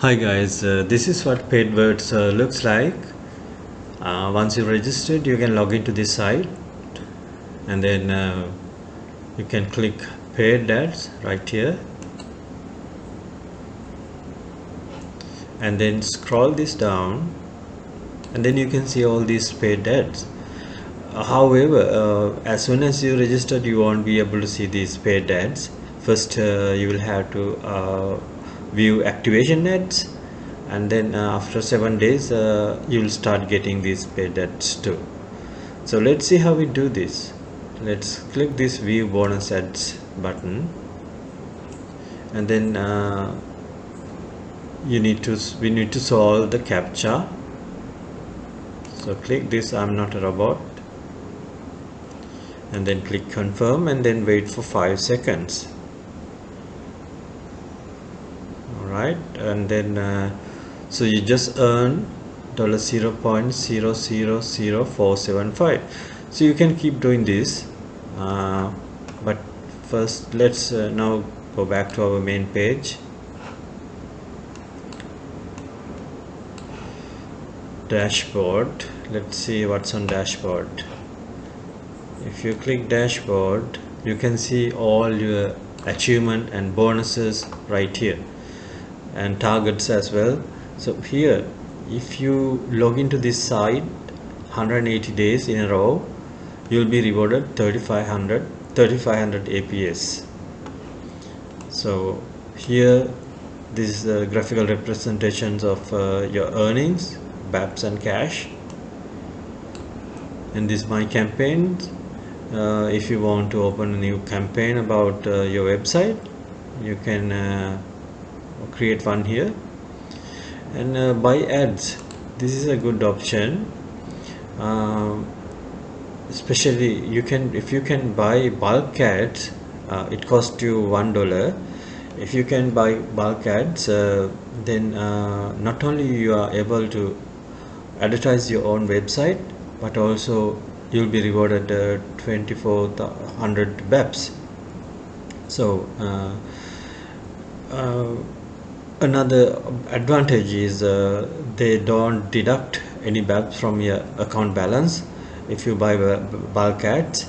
Hi guys, this is what PaidVerts looks like. Once you've registered, you can log into this site and then you can click paid ads right here and then scroll this down and then you can see all these paid ads. However, as soon as you registered, you won't be able to see these paid ads. First, you will have to view activation ads, and then after 7 days, you'll start getting these paid ads too. So let's see how we do this. Let's click this view bonus ads button, and then we need to solve the captcha. So click this I'm not a robot and then click confirm and then wait for 5 seconds. Alright, and then so you just earn $0.000475. so you can keep doing this, but first let's now go back to our main page. Dashboard, let's see what's on dashboard. If you click dashboard, you can see all your achievement and bonuses right here, and targets as well. So here, if you log into this site 180 days in a row, you'll be rewarded 3500 APS. So here, this is the graphical representations of your earnings, BAPs and cash. And this is my campaigns. If you want to open a new campaign about your website, you can create one here. And buy ads, this is a good option, especially if you can buy bulk ads, it costs you $1. If you can buy bulk ads, then not only you are able to advertise your own website, but also you'll be rewarded 2400 BAPs. So another advantage is they don't deduct any BAPs from your account balance if you buy bulk ads.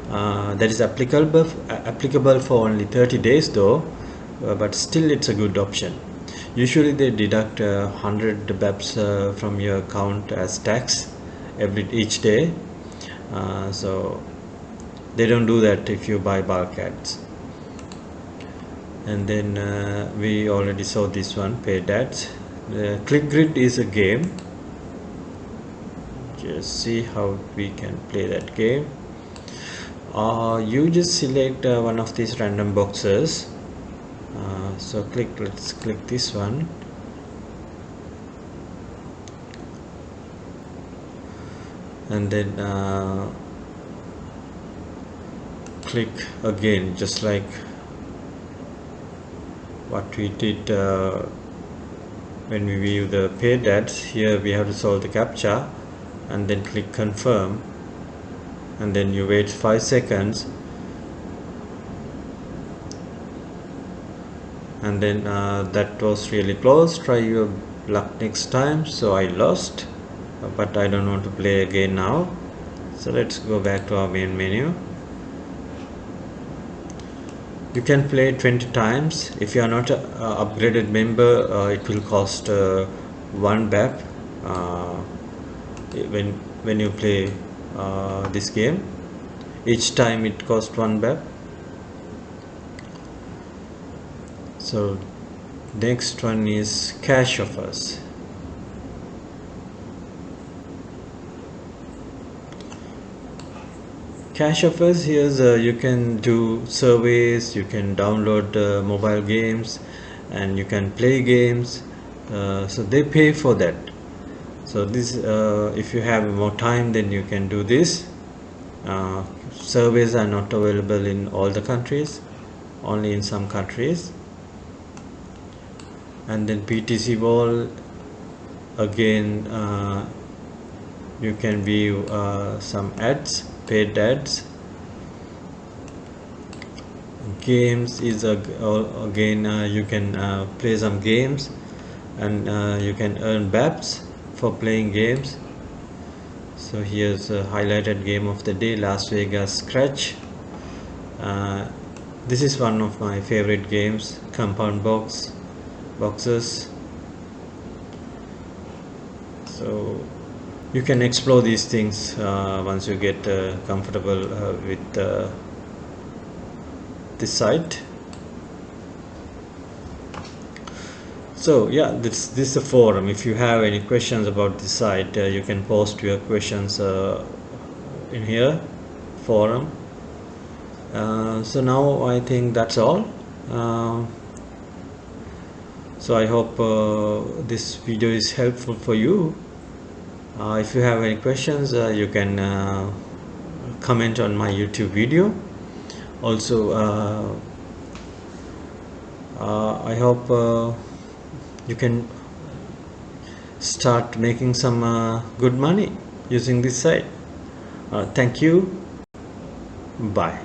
That is applicable for only 30 days though, but still it's a good option. Usually they deduct 100 BAPs from your account as tax each day, so they don't do that if you buy bulk ads. And then we already saw this one, paid ads. Click grid is a game. Just see how we can play that game. You just select one of these random boxes. So let's click this one. And then click again, just like what we did when we view the paid ads. Here we have to solve the captcha and then click confirm, and then you wait 5 seconds, and then that was really close. Try your luck next time. So I lost, but I don't want to play again now. So let's go back to our main menu. You can play 20 times. If you are not an upgraded member, it will cost 1 BAP when you play this game. Each time it costs 1 BAP. So next one is cash offers. Cash offers, here you can do surveys, you can download mobile games, and you can play games. So they pay for that. So this, if you have more time, then you can do this. Surveys are not available in all the countries, only in some countries. And then PTC Ball, again you can view some ads, paid ads. Games is again you can play some games. and you can earn BAPs for playing games. So here's a highlighted game of the day, Las Vegas Scratch. This is one of my favorite games, compound boxes. So you can explore these things once you get comfortable with this site. So yeah, this is a forum. If you have any questions about this site, you can post your questions in here, forum. So now I think that's all. So I hope this video is helpful for you. If you have any questions, you can comment on my YouTube video. Also, I hope you can start making some good money using this site. Thank you. Bye.